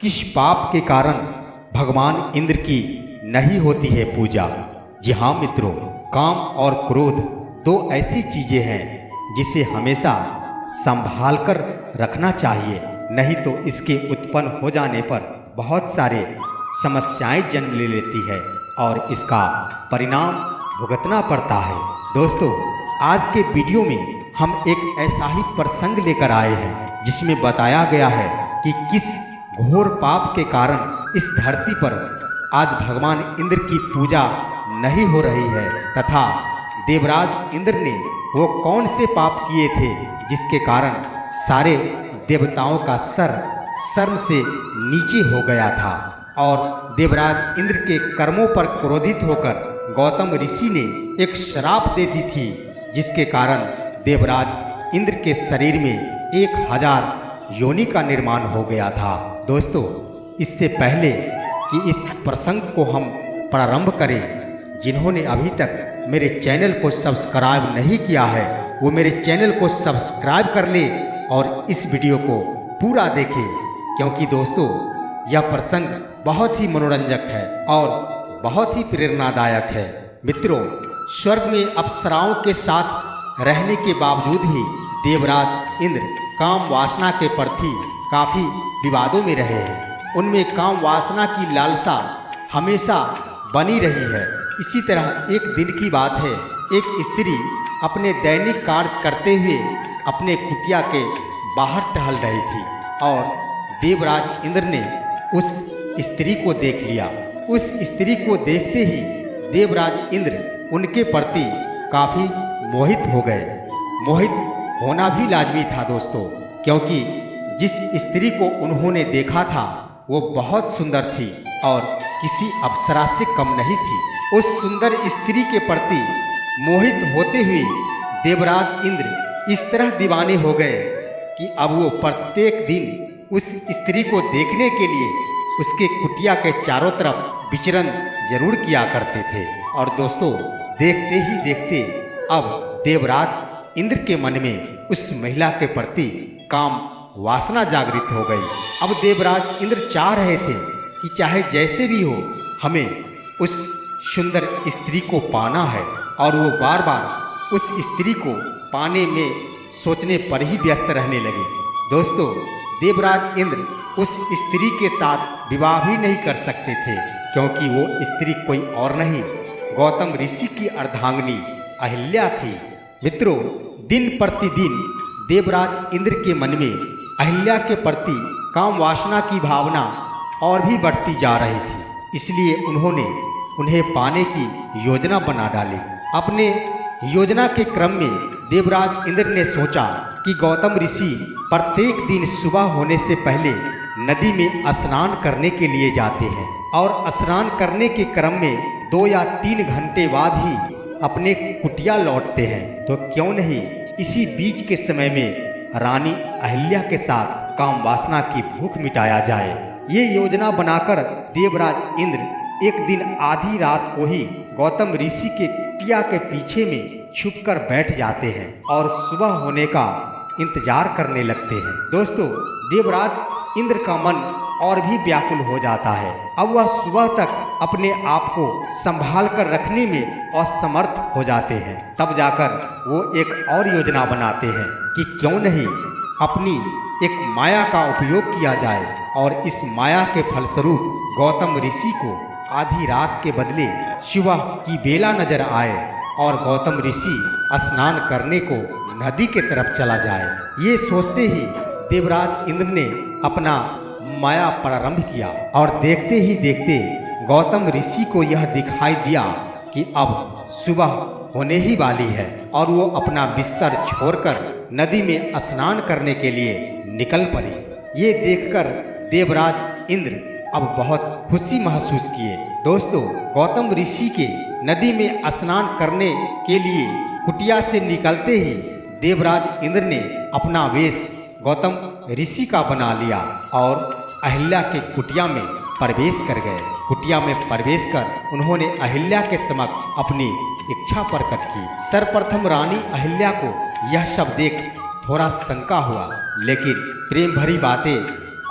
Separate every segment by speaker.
Speaker 1: किस पाप के कारण भगवान इंद्र की नहीं होती है पूजा। जी हाँ मित्रों, काम और क्रोध दो ऐसी चीजें हैं जिसे हमेशा संभाल कर रखना चाहिए, नहीं तो इसके उत्पन्न हो जाने पर बहुत सारे समस्याएं जन्म ले लेती है और इसका परिणाम भुगतना पड़ता है। दोस्तों, आज के वीडियो में हम एक ऐसा ही प्रसंग लेकर आए हैं जिसमें बताया गया है कि किस घोर पाप के कारण इस धरती पर आज भगवान इंद्र की पूजा नहीं हो रही है तथा देवराज इंद्र ने वो कौन से पाप किए थे जिसके कारण सारे देवताओं का सर शर्म से नीचे हो गया था और देवराज इंद्र के कर्मों पर क्रोधित होकर गौतम ऋषि ने एक श्राप दे दी थी, जिसके कारण देवराज इंद्र के शरीर में 1000 योनि का निर्माण हो गया था। दोस्तों, इससे पहले कि इस प्रसंग को हम प्रारंभ करें, जिन्होंने अभी तक मेरे चैनल को सब्सक्राइब नहीं किया है वो मेरे चैनल को सब्सक्राइब कर ले और इस वीडियो को पूरा देखें, क्योंकि दोस्तों यह प्रसंग बहुत ही मनोरंजक है और बहुत ही प्रेरणादायक है। मित्रों, स्वर्ग में अप्सराओं के साथ रहने के बावजूद भी देवराज इंद्र काम वासना के प्रति काफी विवादों में रहे हैं। उनमें काम वासना की लालसा हमेशा बनी रही है। इसी तरह एक दिन की बात है, एक स्त्री अपने दैनिक कार्य करते हुए अपने कुटिया के बाहर टहल रही थी और देवराज इंद्र ने उस स्त्री को देख लिया। उस स्त्री को देखते ही देवराज इंद्र उनके प्रति काफी मोहित हो गए। मोहित होना भी लाजमी था दोस्तों, क्योंकि जिस स्त्री को उन्होंने देखा था वो बहुत सुंदर थी और किसी अप्सरा से कम नहीं थी। उस सुंदर स्त्री के प्रति मोहित होते हुए देवराज इंद्र इस तरह दीवाने हो गए कि अब वो प्रत्येक दिन उस स्त्री को देखने के लिए उसके कुटिया के चारों तरफ विचरण जरूर किया करते थे। और दोस्तों, देखते ही देखते अब देवराज इंद्र के मन में उस महिला के प्रति काम वासना जागृत हो गई। अब देवराज इंद्र चाह रहे थे कि चाहे जैसे भी हो हमें उस सुंदर स्त्री को पाना है, और वो बार बार उस स्त्री को पाने में सोचने पर ही व्यस्त रहने लगे। दोस्तों, देवराज इंद्र उस स्त्री के साथ विवाह भी नहीं कर सकते थे, क्योंकि वो स्त्री कोई और नहीं गौतम ऋषि की अर्धांगिनी अहिल्या थी। मित्रों, दिन प्रतिदिन देवराज इंद्र के मन में अहिल्या के प्रति काम वासना की भावना और भी बढ़ती जा रही थी। इसलिए उन्होंने उन्हें पाने की योजना बना डाली। अपने योजना के क्रम में देवराज इंद्र ने सोचा कि गौतम ऋषि प्रत्येक दिन सुबह होने से पहले नदी में स्नान करने के लिए जाते हैं और स्नान करने के क्रम में 2 या 3 घंटे बाद ही अपने कुटिया लौटते हैं। तो क्यों नहीं इसी बीच के समय में रानी अहिल्या के साथ काम वासना की भूख मिटाया जाए। ये योजना बनाकर देवराज इंद्र एक दिन आधी रात को ही गौतम ऋषि के कुटिया के पीछे में छुपकर बैठ जाते हैं और सुबह होने का इंतजार करने लगते हैं। दोस्तों, देवराज इंद्र का मन और भी व्याकुल हो जाता है। अब वह सुबह तक अपने आप को संभाल कर रखने में असमर्थ हो जाते हैं। तब जाकर वो एक और योजना बनाते हैं कि क्यों नहीं अपनी एक माया का उपयोग किया जाए और इस माया के फलस्वरूप गौतम ऋषि को आधी रात के बदले सुबह की बेला नजर आए और गौतम ऋषि स्नान करने को नदी के तरफ चला जाए। ये सोचते ही देवराज इंद्र ने अपना माया प्रारंभ किया और देखते ही देखते गौतम ऋषि को यह दिखाई दिया कि अब सुबह होने ही वाली है और वो अपना बिस्तर छोड़कर नदी में स्नान करने के लिए निकल पड़े। ये देखकर देवराज इंद्र अब बहुत खुशी महसूस किए। दोस्तों, गौतम ऋषि के नदी में स्नान करने के लिए कुटिया से निकलते ही देवराज इंद्र ने अपना वेश गौतम ऋषि का बना लिया और अहिल्या के कुटिया में प्रवेश कर गए। कुटिया में प्रवेश कर उन्होंने अहिल्या के समक्ष अपनी इच्छा प्रकट की। सर्वप्रथम रानी अहिल्या को यह सब देख थोड़ा शंका हुआ, लेकिन प्रेम भरी बातें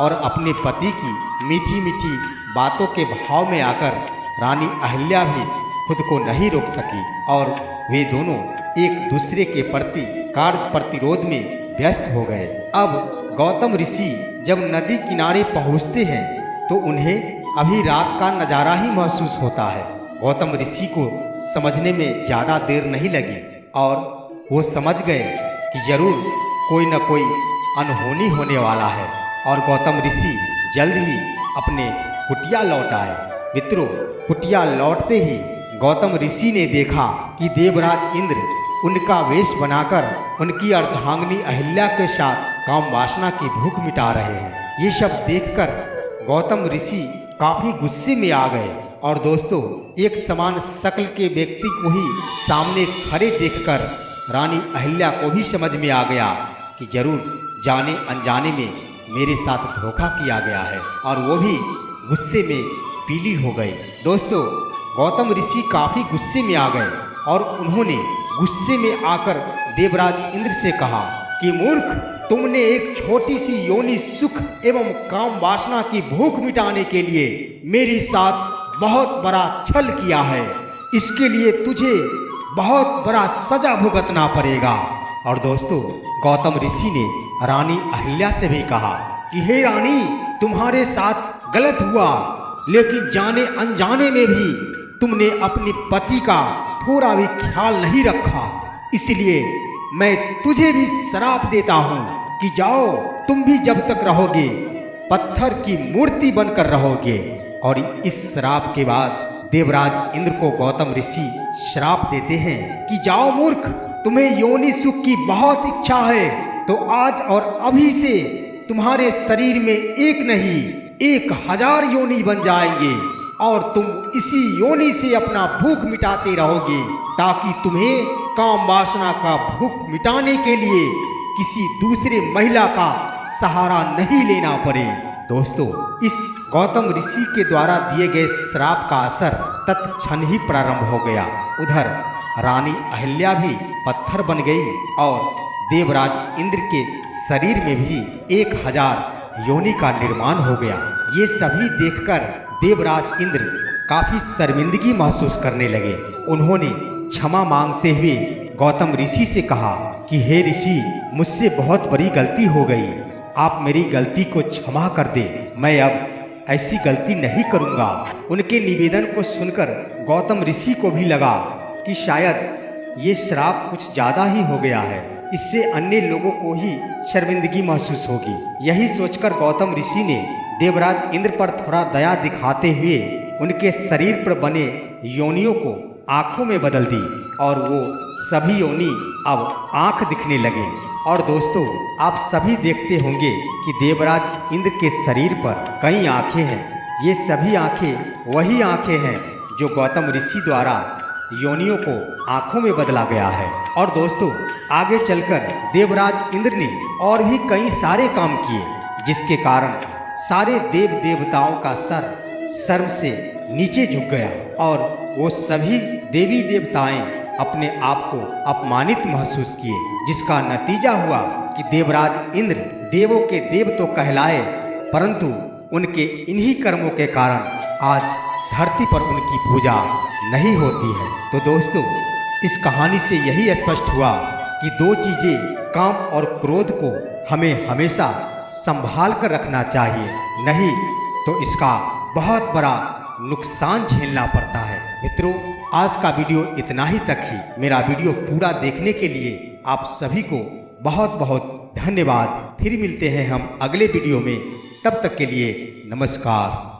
Speaker 1: और अपने पति की मीठी मीठी बातों के भाव में आकर रानी अहिल्या भी खुद को नहीं रोक सकी और वे दोनों एक दूसरे के प्रति कार्य प्रतिरोध में व्यस्त हो गए। अब गौतम ऋषि जब नदी किनारे पहुँचते हैं तो उन्हें अभी रात का नज़ारा ही महसूस होता है। गौतम ऋषि को समझने में ज़्यादा देर नहीं लगी और वो समझ गए कि जरूर कोई न कोई अनहोनी होने वाला है और गौतम ऋषि जल्द ही अपने कुटिया लौट आए। मित्रों, कुटिया लौटते ही गौतम ऋषि ने देखा कि देवराज इंद्र उनका वेश बनाकर उनकी अर्धांगिनी अहिल्या के साथ काम वासना की भूख मिटा रहे हैं। ये सब देखकर गौतम ऋषि काफी गुस्से में आ गए और दोस्तों, एक समान शक्ल के व्यक्ति को ही सामने खड़े देखकर रानी अहिल्या को भी समझ में आ गया कि जरूर जाने अनजाने में मेरे साथ धोखा किया गया है और वो भी गुस्से में पीली हो गई। दोस्तों, गौतम ऋषि काफी गुस्से में आ गए और उन्होंने गुस्से में आकर देवराज इंद्र से कहा कि मूर्ख, तुमने एक छोटी सी योनि सुख एवं काम वासना की भूख मिटाने के लिए मेरे साथ बहुत बड़ा छल किया है। इसके लिए तुझे बहुत बड़ा सजा भुगतना पड़ेगा। और दोस्तों, गौतम ऋषि ने रानी अहिल्या से भी कहा कि हे रानी, तुम्हारे साथ गलत हुआ, लेकिन जाने अनजाने में भी तुमने अपने पति का थोड़ा भी ख्याल नहीं रखा। इसलिए मैं तुझे भी श्राप देता हूँ कि जाओ, तुम भी जब तक रहोगे पत्थर की मूर्ति बनकर रहोगे। और इस श्राप के बाद देवराज इंद्र को गौतम ऋषि श्राप देते हैं कि जाओ मूर्ख, तुम्हें योनि सुख की बहुत इच्छा है तो आज और अभी से तुम्हारे शरीर में एक नहीं 1000 योनि बन जाएंगे और तुम इसी योनि से अपना भूख मिटाते रहोगे ताकि तुम्हें काम वासना का भूख मिटाने के लिए किसी दूसरे महिला का सहारा नहीं लेना पड़े। दोस्तों, इस गौतम ऋषि के द्वारा दिए गए श्राप का असर तत्क्षण ही प्रारंभ हो गया। उधर रानी अहिल्या भी पत्थर बन गई और देवराज इंद्र के शरीर में भी 1000 योनि का निर्माण हो गया। ये सभी देखकर देवराज इंद्र काफी शर्मिंदगी महसूस करने लगे। उन्होंने क्षमा मांगते हुए गौतम ऋषि से कहा कि हे ऋषि, मुझसे बहुत बड़ी गलती हो गई, आप मेरी गलती को क्षमा कर दे, मैं अब ऐसी गलती नहीं करूँगा। उनके निवेदन को सुनकर गौतम ऋषि को भी लगा कि शायद ये श्राप कुछ ज़्यादा ही हो गया है, इससे अन्य लोगों को ही शर्मिंदगी महसूस होगी। यही सोचकर गौतम ऋषि ने देवराज इंद्र पर थोड़ा दया दिखाते हुए उनके शरीर पर बने योनियों को आँखों में बदल दी और वो सभी योनि अब आँख दिखने लगे। और दोस्तों, आप सभी देखते होंगे कि देवराज इंद्र के शरीर पर कई आँखें हैं। ये सभी आँखें वही आँखें हैं जो गौतम ऋषि द्वारा योनियों को आँखों में बदला गया है। और दोस्तों, आगे चलकर देवराज इंद्र ने और भी कई सारे काम किए जिसके कारण सारे देव देवताओं का सर शर्म से नीचे झुक गया और वो सभी देवी देवताएं अपने आप को अपमानित महसूस किए, जिसका नतीजा हुआ कि देवराज इंद्र देवों के देव तो कहलाए, परंतु उनके इन्हीं कर्मों के कारण आज धरती पर उनकी पूजा नहीं होती है। तो दोस्तों, इस कहानी से यही स्पष्ट हुआ कि दो चीज़ें, काम और क्रोध को हमें हमेशा संभाल कर रखना चाहिए, नहीं तो इसका बहुत बड़ा नुकसान झेलना पड़ता है। मित्रों, आज का वीडियो इतना ही तक ही। मेरा वीडियो पूरा देखने के लिए आप सभी को बहुत बहुत धन्यवाद। फिर मिलते हैं हम अगले वीडियो में, तब तक के लिए नमस्कार।